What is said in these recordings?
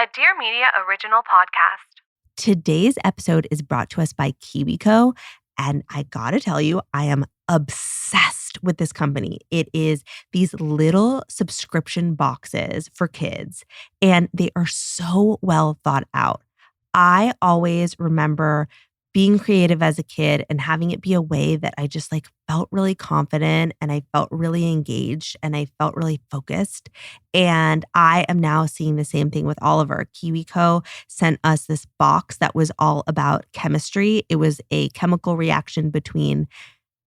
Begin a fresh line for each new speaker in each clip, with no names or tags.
a Dear Media original podcast.
Today's episode is brought to us by KiwiCo, and I gotta tell you, I am obsessed with this company. It is these little subscription boxes for kids, and they are so well thought out. I always remember being creative as a kid and having it be a way that I just felt really confident and I felt really engaged and I felt really focused. And I am now seeing the same thing with Oliver. KiwiCo sent us this box that was all about chemistry. It was a chemical reaction between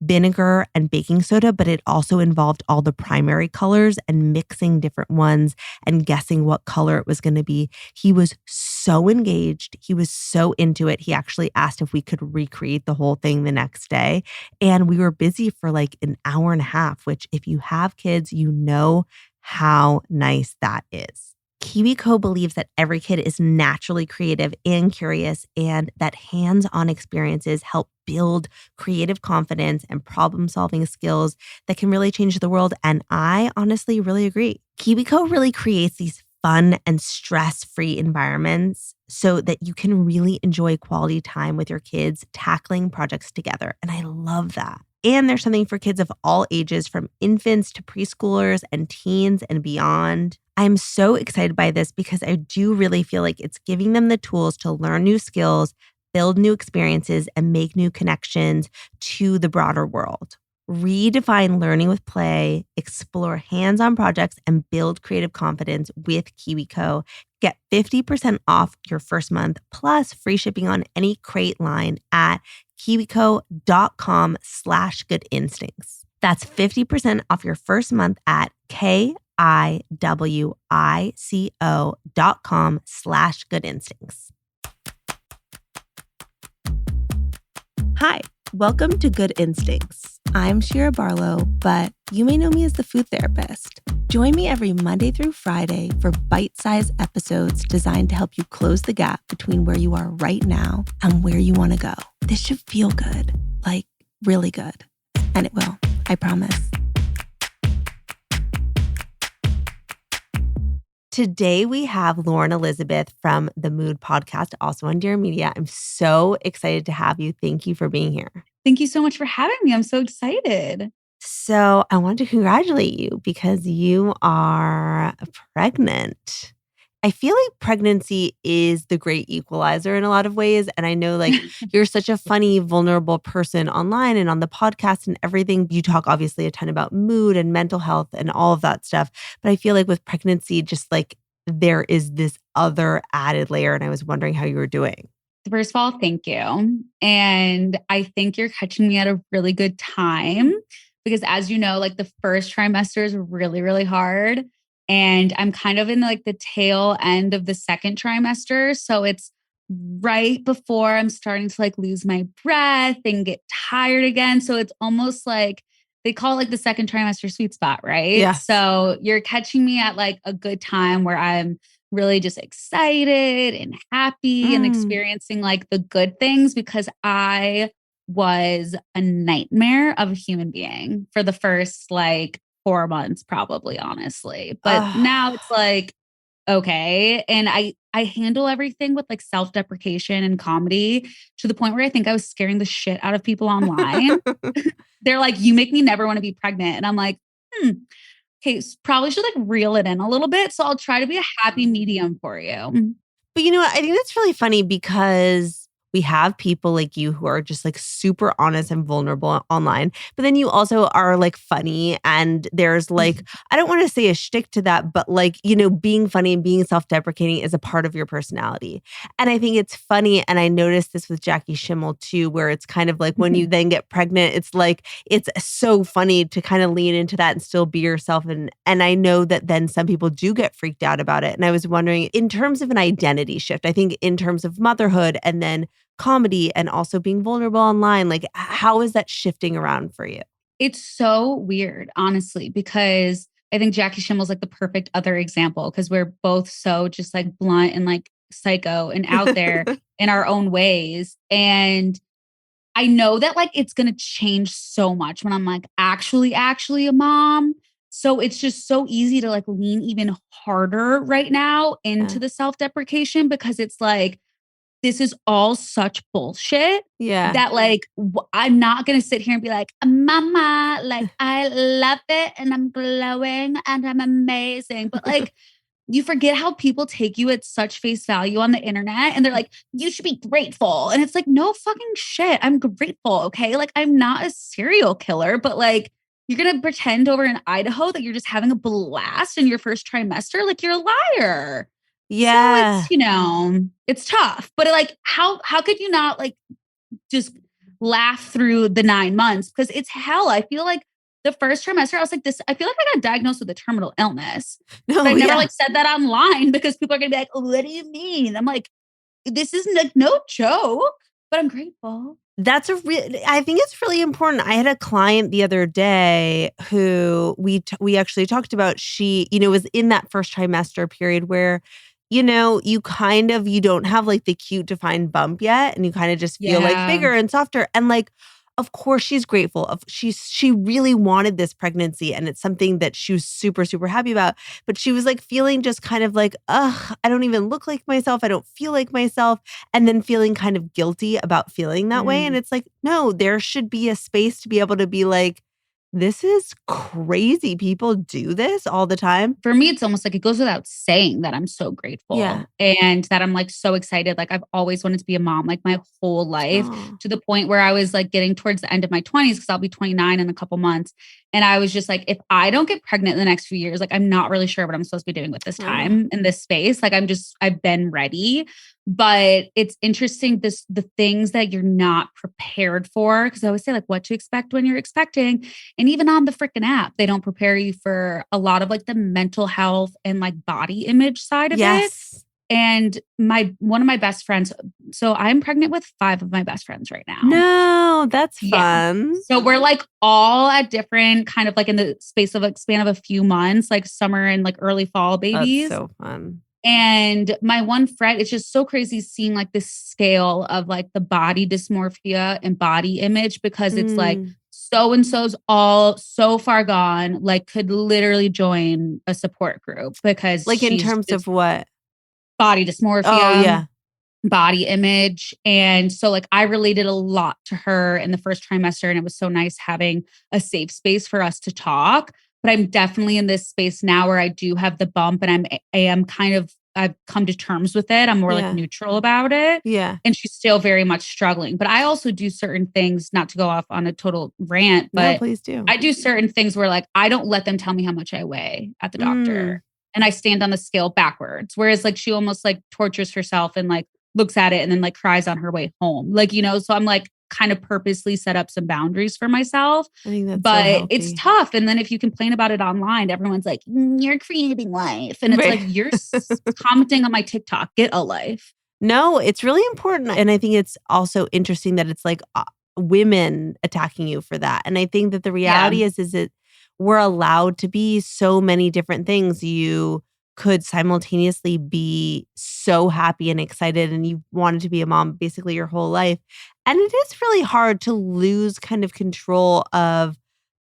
vinegar and baking soda, but it also involved all the primary colors and mixing different ones and guessing what color it was going to be. He was so engaged. He was so into it. He actually asked if we could recreate the whole thing the next day. And we were busy for an hour and a half, which if you have kids, you know how nice that is. KiwiCo believes that every kid is naturally creative and curious, and that hands-on experiences help build creative confidence and problem-solving skills that can really change the world. And I honestly really agree. KiwiCo really creates these fun and stress-free environments so that you can really enjoy quality time with your kids tackling projects together. And I love that. And there's something for kids of all ages, from infants to preschoolers and teens and beyond. I'm so excited by this because I do really feel like it's giving them the tools to learn new skills, build new experiences, and make new connections to the broader world. Redefine learning with play, explore hands-on projects, and build creative confidence with KiwiCo. Get 50% off your first month plus free shipping on any crate line at kiwico.com/goodinstincts. That's 50% off your first month at kiwico.com/goodinstincts. Hi, welcome to Good Instincts. I'm Shira Barlow, but you may know me as the food therapist. Join me every Monday through Friday for bite-sized episodes designed to help you close the gap between where you are right now and where you want to go. This should feel good, really good. And it will, I promise. Today, we have Lauren Elizabeth from the Mood podcast, also on Dear Media. I'm so excited to have you. Thank you for being here.
Thank you so much for having me. I'm so excited.
So I want to congratulate you because you are pregnant. I feel like pregnancy is the great equalizer in a lot of ways. And I know you're such a funny, vulnerable person online and on the podcast and everything. You talk obviously a ton about mood and mental health and all of that stuff. But I feel like with pregnancy, just there is this other added layer. And I was wondering how you were doing.
First of all, thank you. And I think you're catching me at a really good time because, as you know, the first trimester is really, really hard. And I'm kind of in the tail end of the second trimester. So it's right before I'm starting to lose my breath and get tired again. So it's almost they call it the second trimester sweet spot, right?
Yeah.
So you're catching me at a good time where I'm really just excited and happy and experiencing the good things, because I was a nightmare of a human being for the first 4 months, probably, honestly. But now it's okay. And I handle everything with self-deprecation and comedy to the point where I think I was scaring the shit out of people online. They're like, you make me never want to be pregnant. And I'm like, okay, probably should reel it in a little bit. So I'll try to be a happy medium for you.
But you know what? I think that's really funny because we have people like you who are just super honest and vulnerable online. But then you also are funny. And there's I don't want to say a shtick to that, but being funny and being self-deprecating is a part of your personality. And I think it's funny. And I noticed this with Jackie Schimmel too, where it's kind of when you then get pregnant, it's it's so funny to kind of lean into that and still be yourself. And I know that then some people do get freaked out about it. And I was wondering, in terms of an identity shift, I think in terms of motherhood and then comedy and also being vulnerable online, how is that shifting around for you?
It's so weird, honestly, because I think Jackie Schimmel's the perfect other example, because we're both so just blunt and psycho and out there in our own ways. And I know that it's going to change so much when I'm actually a mom. So it's just so easy to like lean even harder right now
Yeah.
into the self-deprecation because it's like, this is all such bullshit
Yeah.
that like I'm not gonna sit here and be like, Mama, like I love it and I'm glowing and I'm amazing. But like you forget how people take you at such face value on the internet and they're like, you should be grateful. And it's like, no fucking shit. I'm grateful. Okay. Like, I'm not a serial killer, but like, you're going to pretend over in Idaho that you're just having a blast in your first trimester. Like, you're a liar. So
Yeah.
it's, it's tough. But like, how could you not like just laugh through the 9 months? Because it's hell. I feel like the first trimester, I was like, I feel like I got diagnosed with a terminal illness. But
No,
I never
yeah.
like said that online because people are gonna be like, what do you mean? I'm like, this isn't like no joke, but I'm grateful.
That's I think it's really important. I had a client the other day who we actually talked about. She, was in that first trimester period where, you don't have like the cute defined bump yet, and you kind of just feel like
Yeah.
bigger and softer. And like, of course, she's grateful. She really wanted this pregnancy, and it's something that she was super, super happy about. But she was like feeling just kind of like, ugh, I don't even look like myself. I don't feel like myself. And then feeling kind of guilty about feeling that way. And
Mm.
it's like, no, there should be a space to be able to be like, this is crazy. People do this all the time.
For me, it's almost like it goes without saying that I'm so
Yeah.
grateful and that I'm like so excited. Like I've always wanted to be a mom, like my whole life,
Oh,
to the point where I was like getting towards the end of my 20s because I'll be 29 in a couple months. And I was just like, if I don't get pregnant in the next few years, like I'm not really sure what I'm supposed to be doing with this
oh.
time in this space. Like I've been ready. But it's interesting, the things that you're not prepared for. Cause I always say, like, what to expect when you're expecting. And even on the freaking app, they don't prepare you for a lot of like the mental health and like body image side of it.
Yes.
And one of my best friends, so I'm pregnant with 5 of my best friends right now.
No, that's
Yeah.
fun.
So we're like all at different kind of like in the space of like span of a few months, like summer and like early fall
That's
babies.
so fun.
And my one friend, it's just so crazy seeing like this scale of like the body dysmorphia and body image because it's like
Mm.
so and so's all so far gone, like could literally join a support group because
Like in
she's
terms of
just
what?
body
Oh,
dysmorphia,
yeah.
body image. And so like I related a lot to her in the first trimester and it was so nice having a safe space for us to talk. But I'm definitely in this space now where I do have the bump and I am kind of I've come to terms with it. I'm more like
Yeah.
neutral about it.
Yeah.
And she's still very much struggling. But I also do certain things, not to go off on a total rant,
No,
but
please do.
I do certain things where like I don't let them tell me how much I weigh at the
Mm.
doctor. And I stand on the scale backwards. Whereas like she almost like tortures herself and like looks at it and then like cries on her way home. Like, so I'm like kind of purposely set up some boundaries for myself,
I think that's so
but it's
healthy.
tough. And then if you complain about it online, everyone's like, you're creating life. And it's
Right.
like, you're commenting on my TikTok, get a life.
No, it's really important. And I think it's also interesting that it's like women attacking you for that. And I think that the reality is that we're allowed to be so many different things. You could simultaneously be so happy and excited and you wanted to be a mom basically your whole life. And it is really hard to lose kind of control of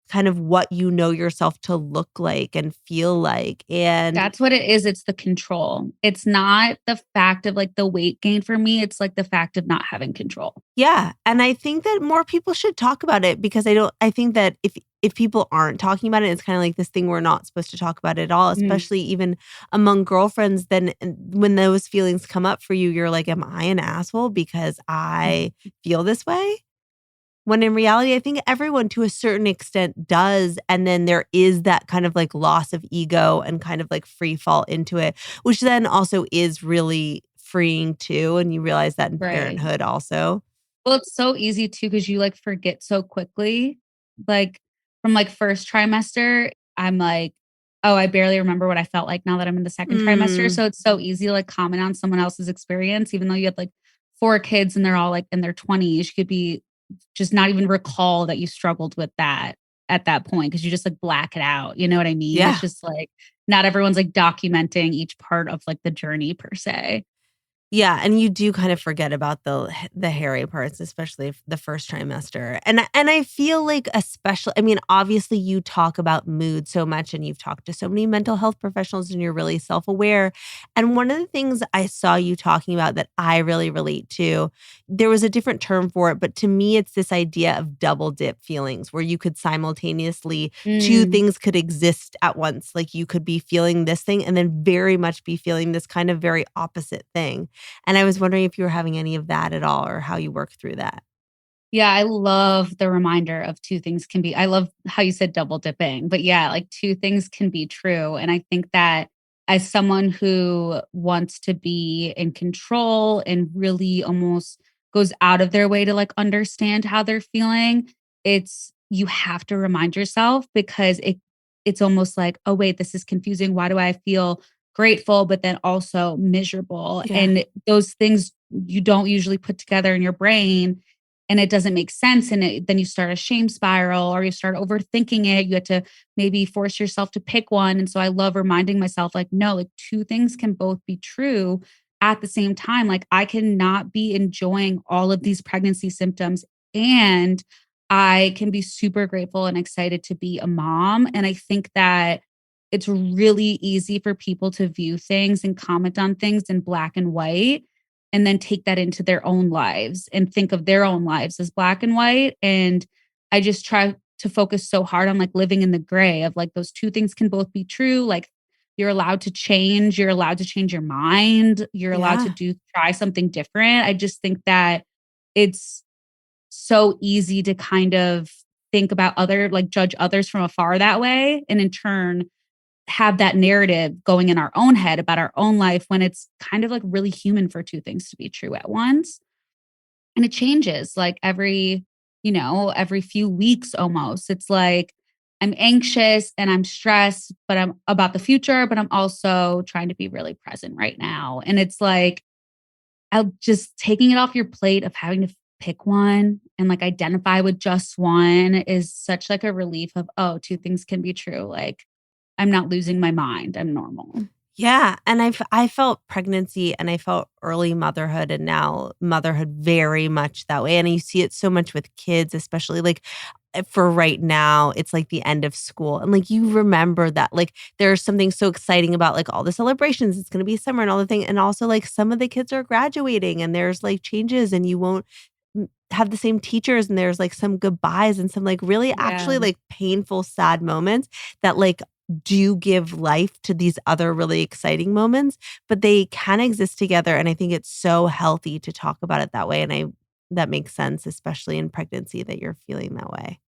kind of what you know yourself to look like and feel like. And
That's what it is. It's the control. It's not the fact of like the weight gain for me. It's like the fact of not having control.
yeah, and I think that more people should talk about it because I think that if people aren't talking about it, it's kind of like this thing we're not supposed to talk about at all,
Mm.
especially even among girlfriends. Then when those feelings come up for you, you're like, am I an asshole because I feel this way? When in reality, I think everyone to a certain extent does. And then there is that kind of like loss of ego and kind of like free fall into it, which then also is really freeing too. And you realize that in
Right.
parenthood also.
Well, it's so easy too because you like forget so quickly. Like from like first trimester, I'm like, oh, I barely remember what I felt like now that I'm in the second trimester.
Mm.
So it's so easy to like comment on someone else's experience, even though you have like 4 kids and they're all like in their 20s. You could be just not even recall that you struggled with that at that point because you just like black it out. You know what I mean?
Yeah.
It's just like not everyone's like documenting each part of like the journey per se.
Yeah, and you do kind of forget about the hairy parts, especially the first trimester. And I feel like especially I mean, obviously you talk about mood so much and you've talked to so many mental health professionals and you're really self-aware. And one of the things I saw you talking about that I really relate to, there was a different term for it, but to me it's this idea of double dip feelings where you could simultaneously two
Mm.
things could exist at once. Like you could be feeling this thing and then very much be feeling this kind of very opposite thing. And I was wondering if you were having any of that at all or how you work through that.
Yeah, I love the reminder of two things can be I love how you said double dipping, but yeah, like two things can be true. And I think that as someone who wants to be in control and really almost goes out of their way to like understand how they're feeling, it's you have to remind yourself because it's almost like, oh wait, this is confusing. Why do I feel grateful but then also miserable?
Yeah.
And those things you don't usually put together in your brain and it doesn't make sense and then you start a shame spiral or you start overthinking it. You have to maybe force yourself to pick one. And so I love reminding myself like no, like two things can both be true at the same time. Like I cannot be enjoying all of these pregnancy symptoms and I can be super grateful and excited to be a mom. And I think that it's really easy for people to view things and comment on things in black and white and then take that into their own lives and think of their own lives as black and white. And I just try to focus so hard on like living in the gray of like those two things can both be true. Like you're allowed to change, you're allowed to change your mind, you're allowed to
Yeah.
do try something different. I just think that it's so easy to kind of think about other like judge others from afar that way and in turn have that narrative going in our own head about our own life when it's kind of like really human for two things to be true at once. And it changes like every few weeks almost. It's like I'm anxious and I'm stressed, but I'm about the future, but I'm also trying to be really present right now. And it's like I'll just taking it off your plate of having to pick one and like identify with just one is such like a relief of, oh, two things can be true. Like I'm not losing my mind. I'm normal.
Yeah, and I felt pregnancy and I felt early motherhood and now motherhood very much that way, and you see it so much with kids, especially, like, for right now, it's, like, the end of school, and, like, you remember that, like, there's something so exciting about, like, all the celebrations, it's gonna be summer and all the thing, and also, like, some of the kids are graduating and there's, like, changes and you won't have the same teachers and there's, like, some goodbyes and some, like, really
Yeah.
actually, like, painful, sad moments that, like, do give life to these other really exciting moments, but they can exist together, and I think it's so healthy to talk about it that way, and I that makes sense, especially in pregnancy that you're feeling that way.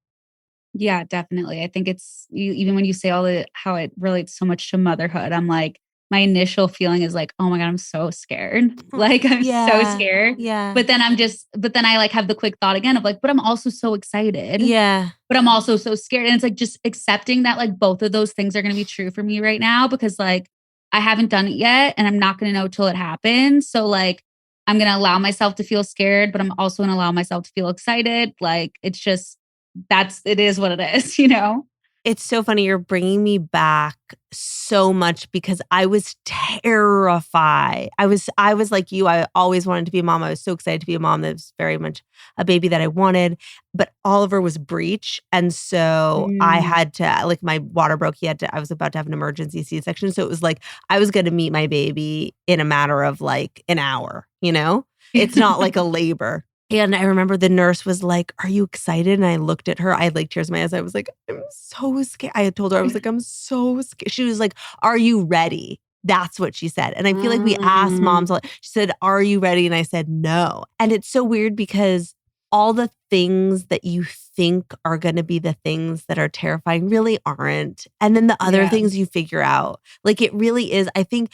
Yeah, definitely. I think it's you even when you say all the how it relates so much to motherhood, I'm like, my initial feeling is like, "Oh my god, I'm so scared." Like, I'm so
Yeah.
scared.
Yeah.
But then I like have the quick thought again of like, "But I'm also so excited."
Yeah.
But I'm also so scared. And it's like just accepting that like both of those things are gonna be true for me right now because like I haven't done it yet and I'm not gonna know till it happens. So like I'm gonna allow myself to feel scared, but I'm also gonna allow myself to feel excited. Like it's just that's it is what it is, you know?
It's so funny, you're bringing me back so much because I was terrified. I was like you, I always wanted to be a mom. I was so excited to be a mom. That was very much a baby that I wanted, but Oliver was breech, and so I
Mm.
had to like, my water broke, I was about to have an emergency C-section, so it was like, I was gonna meet my baby in a matter of, like, an hour, you know? It's not like a labor. And I remember the nurse was like, "Are you excited?" And I looked at her. I had, like, tears in my eyes. I was like, "I'm so scared." I had told her, I was like, "I'm so scared." She was like, "Are you ready?" That's what she said. And I feel like we asked
Mm.
moms a lot. She said, "Are you ready?" And I said, "No." And it's so weird because all the things that you think are gonna be the things that are terrifying really aren't. And then the other
Yeah.
things you figure out. Like, it really is I think,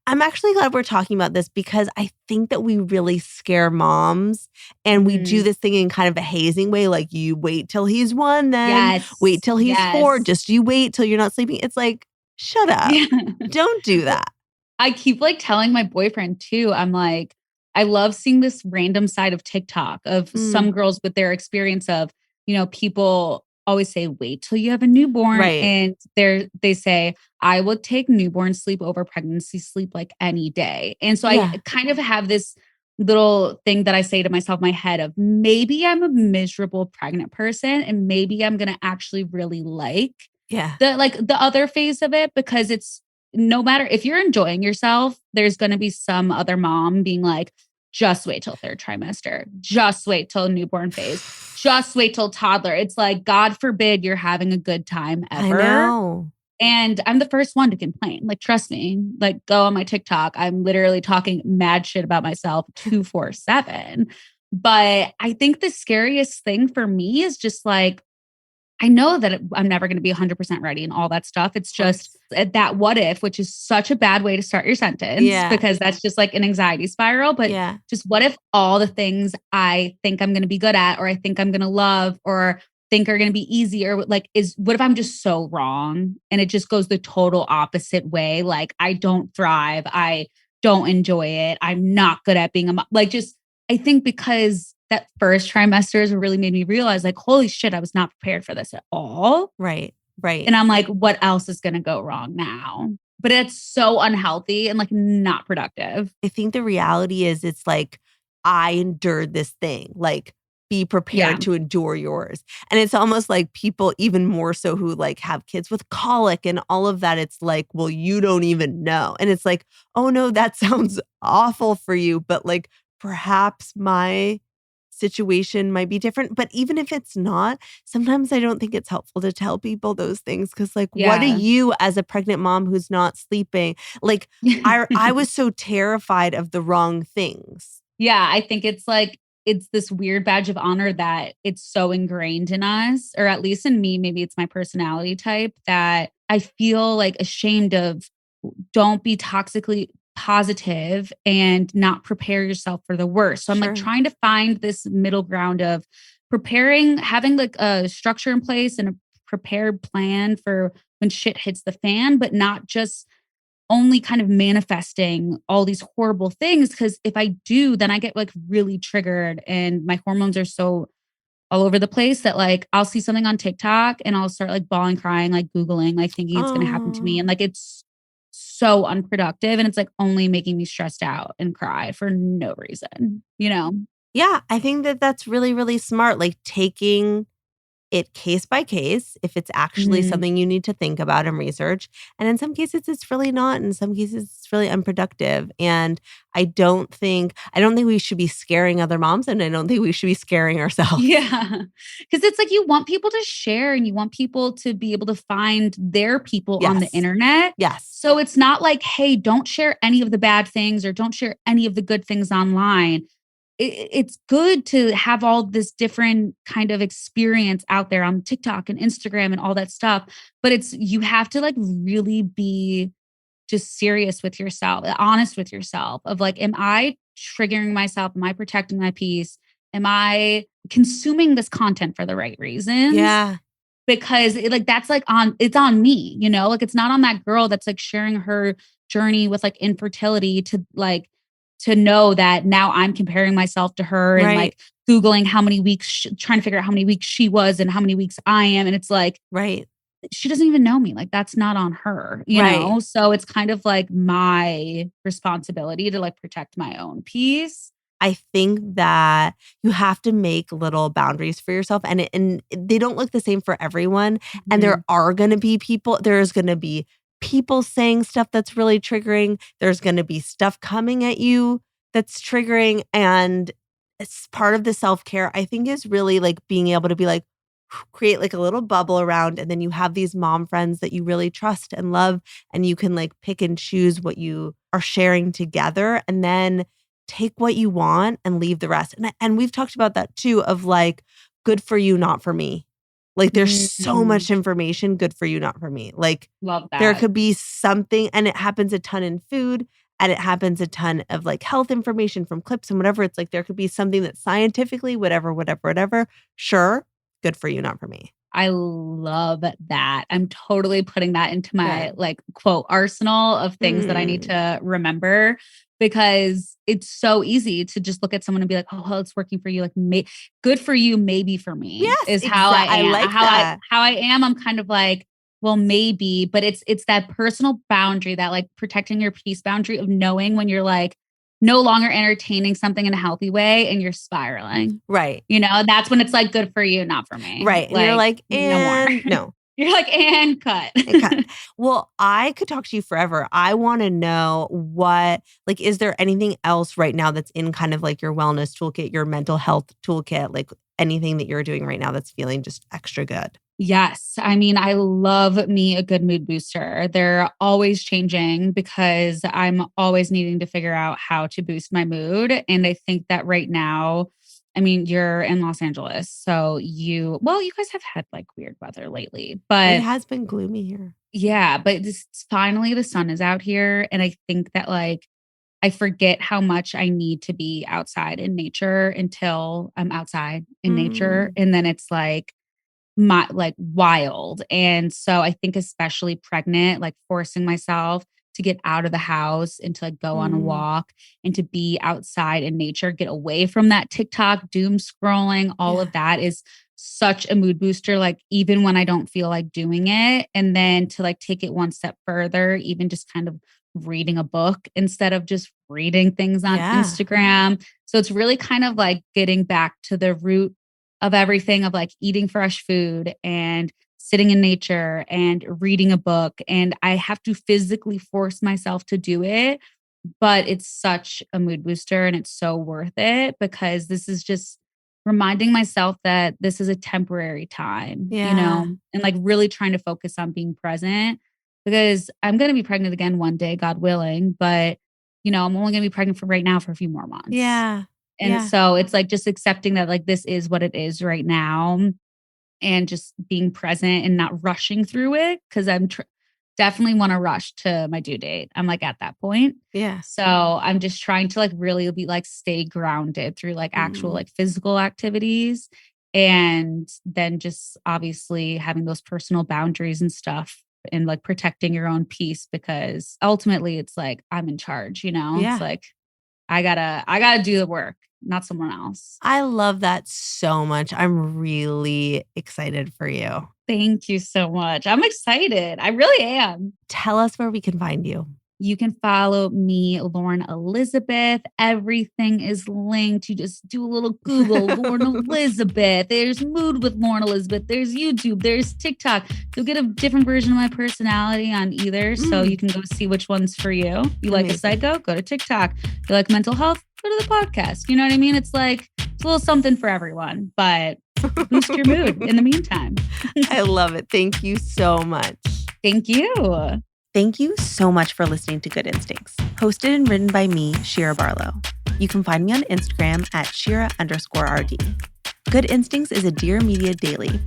I'm actually glad we're talking about this because I think that we really scare moms and we do
Mhm.
this thing in kind of a hazing way, like, "You wait till he's 1 then, wait
Yes.
till he's 4,
Yes.
just you wait till you're not sleeping." It's like, shut up.
Yeah.
Don't do
Well,
that.
I keep, like, telling my boyfriend too, I'm like, I love seeing this random side of TikTok of
Mm,
some girls with their experience of, people always say, wait till you have a newborn.
Right.
And they say, I will take newborn sleep over pregnancy sleep like any day. And so I
Yeah.
kind of have this little thing that I say to myself in my head of maybe I'm a miserable pregnant person and maybe I'm going to actually really like
Yeah.
the other phase of it, because it's no matter if you're enjoying yourself, there's going to be some other mom being like, just wait till third trimester, just wait till newborn phase, just wait till toddler. It's like, God forbid you're having a good time
I
ever.
know.
And I'm the first one to complain. Like, trust me, like, go on my TikTok. I'm literally talking mad shit about myself 247. But I think the scariest thing for me is just like, I know that I'm never going to be 100% ready and all that stuff. It's
Of course.
just that what if, which is such a bad way to start your sentence
Yeah.
because that's just like an anxiety spiral. But
Yeah.
just what if all the things I think I'm going to be good at, or I think I'm going to love, or think are going to be easy, or like what if I'm just so wrong and it just goes the total opposite way? Like I don't thrive. I don't enjoy it. I'm not good at being a mom. Like just, I think because that first trimester has really made me realize like, holy shit, I was not prepared for this at all.
Right. Right.
And I'm like, what else is going to go wrong now? But it's so unhealthy and like not productive.
I think the reality is it's like, I endured this thing. Like, be
Yeah.
prepared to endure yours. And it's almost like people even more so who like have kids with colic and all of that. It's like, well, you don't even know. And it's like, oh no, that sounds awful for you. But like perhaps my situation might be different. But even if it's not, sometimes I don't think it's helpful to tell people those things. Cause like, what are
Yeah.
you as a pregnant mom who's not sleeping? Like, I was so terrified of the wrong things.
Yeah. I think it's like, it's this weird badge of honor that it's so ingrained in us, or at least in me, maybe it's my personality type that I feel like ashamed of. Don't be toxically positive and not prepare yourself for the worst. So I'm like
Sure.
trying to find this middle ground of preparing, having like a structure in place and a prepared plan for when shit hits the fan, but not just only kind of manifesting all these horrible things. Cause if I do, then I get like really triggered and my hormones are so all over the place that like I'll see something on TikTok and I'll start like bawling, crying, like Googling, like thinking it's going to happen to me.
Oh.
And like it's so unproductive and it's like only making me stressed out and cry for no reason, you know?
Yeah, I think that that's really, really smart. Like taking it case by case, if it's actually
Mhm.
something you need to think about and research. And in some cases, it's really not. In some cases, it's really unproductive. And I don't think we should be scaring other moms, and I don't think we should be scaring ourselves.
Yeah. Cause it's like you want people to share and you want people to be able to find their people on the
Yes.
internet.
Yes.
So it's not like, hey, don't share any of the bad things or don't share any of the good things online. It's good to have all this different kind of experience out there on TikTok and Instagram and all that stuff. But it's, you have to like really be just serious with yourself, honest with yourself of like, am I triggering myself? Am I protecting my peace? Am I consuming this content for the right reasons?
Yeah.
Because like that's like it's on me, you know, like it's not on that girl that's like sharing her journey with like infertility to like to know that now I'm comparing myself to her and
Right.
like googling how many weeks trying to figure out how many weeks she was and how many weeks I am, and it's like
Right.
she doesn't even know me. Like that's not on her, you
Right.
know? So it's kind of like my responsibility to like protect my own peace.
I think that you have to make little boundaries for yourself, and they don't look the same for everyone. And
Mhm.
there's going to be people saying stuff that's really triggering. There's going to be stuff coming at you that's triggering, and it's part of the self-care I think is really like being able to be like create like a little bubble around, and then you have these mom friends that you really trust and love, and you can like pick and choose what you are sharing together, and then take what you want and leave the rest. And we've talked about that too of like good for you, not for me. Like there's so
Mhm.
much information, good for you, not for me. Like
Love
there
that.
could be something, and it happens a ton in food, and it happens a ton of like health information from clips and whatever. It's like there could be something that scientifically, whatever, sure, good for you, not for me.
I love that. I'm totally putting that into my
Good.
like quote arsenal of things that I need
Mm.
to remember because it's so easy to just look at someone and be like, oh, well, it's working for you. Like, good for you, maybe for me
Yes,
is how I
I
am.
like that.
How I am. I'm kind of like, well, maybe, but it's that personal boundary, that like protecting your peace boundary of knowing when you're like no longer entertaining something in a healthy way and you're spiraling.
Right.
That's when it's like good for you, not for me.
Right. And you're like,
no more.
no.
You're like, and cut.
And cut. Well, I could talk to you forever. I want to know is there anything else right now that's in kind of like your wellness toolkit, your mental health toolkit, like anything that you're doing right now that's feeling just extra good?
Yes. I mean, I love me a good mood booster. They're always changing because I'm always needing to figure out how to boost my mood. And I think that right now, I mean, you're in Los Angeles. So you guys have had like weird weather lately,
It
but
has been gloomy here.
yeah, but finally the sun is out here. And I think that like, I forget how much I need to be outside in nature until I'm outside in nature. And then it's like, wild. And so I think especially pregnant, like forcing myself to get out of the house and to like go on a walk and to be outside in nature, get away from that TikTok doom scrolling, all of that is such a mood booster, like even when I don't feel like doing it. And then to like take it one step further, even just kind of reading a book instead of just reading things on Instagram. So it's really kind of like getting back to the root of everything, of like eating fresh food and sitting in nature and reading a book. And I have to physically force myself to do it, but it's such a mood booster and it's so worth it because this is just reminding myself that this is a temporary time, and like really trying to focus on being present because I'm going to be pregnant again one day, God willing, but I'm only going to be pregnant for right now for a few more months.
Yeah.
And so it's like just accepting that like this is what it is right now and just being present and not rushing through it because I'm definitely want to rush to my due date. I'm like at that point.
Yeah.
So I'm just trying to like really be like stay grounded through like actual like physical activities and then just obviously having those personal boundaries and stuff and like protecting your own peace because ultimately it's like I'm in charge, It's like I gotta do the work, not someone else.
I love that so much. I'm really excited for you.
Thank you so much. I'm excited. I really am.
Tell us where we can find you.
You can follow me, Lauren Elizabeth. Everything is linked. You just do a little Google, Lauren Elizabeth. There's Mood with Lauren Elizabeth. There's YouTube. There's TikTok. You'll get a different version of my personality on either. So you can go see which one's for you. You like a psycho? Go to TikTok. You like mental health? Go to the podcast. You know what I mean? It's like, it's a little something for everyone, but boost your mood in the meantime.
I love it. Thank you so much.
Thank you.
Thank you so much for listening to Good Instincts, hosted and written by me, Shira Barlow. You can find me on Instagram at Shira_RD. Good Instincts is a Dear Media daily.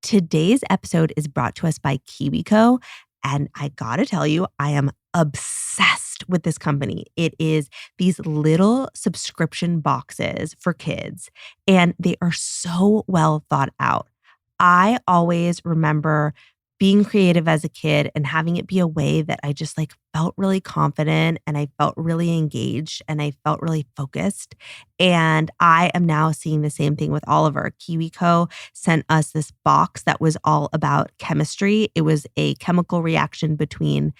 Today's episode is brought to us by KiwiCo, and I gotta tell you, I am obsessed with this company. It is these little subscription boxes for kids, and they are so well thought out. I always remember being creative as a kid and having it be a way that I just like felt really confident and I felt really engaged and I felt really focused. And I am now seeing the same thing with Oliver. KiwiCo sent us this box that was all about chemistry. It was a chemical reaction between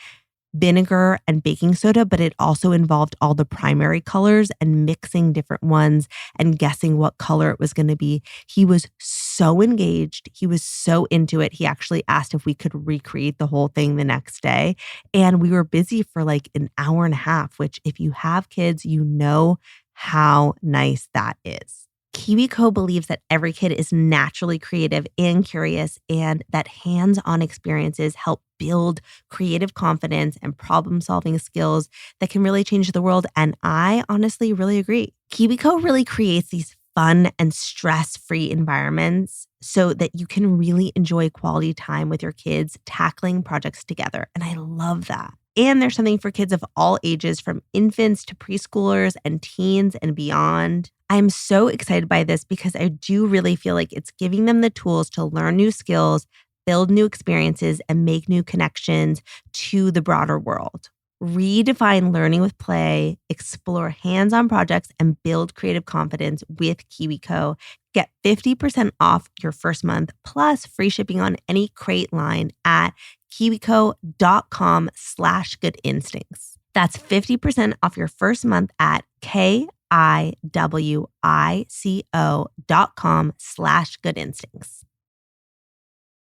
vinegar and baking soda, but it also involved all the primary colors and mixing different ones and guessing what color it was going to be. He was so engaged. He was so into it. He actually asked if we could recreate the whole thing the next day. And we were busy for like an hour and a half, which if you have kids, you know how nice that is. KiwiCo believes that every kid is naturally creative and curious, and that hands-on experiences help build creative confidence and problem-solving skills that can really change the world. And I honestly really agree. KiwiCo really creates these fun and stress-free environments so that you can really enjoy quality time with your kids tackling projects together. And I love that. And there's something for kids of all ages, from infants to preschoolers and teens and beyond. I'm so excited by this because I do really feel like it's giving them the tools to learn new skills, build new experiences, and make new connections to the broader world. Redefine learning with play, explore hands-on projects, and build creative confidence with KiwiCo. Get 50% off your first month plus free shipping on any crate line at kiwico.com/goodinstincts. That's 50% off your first month at KIWICO.com/goodinstincts.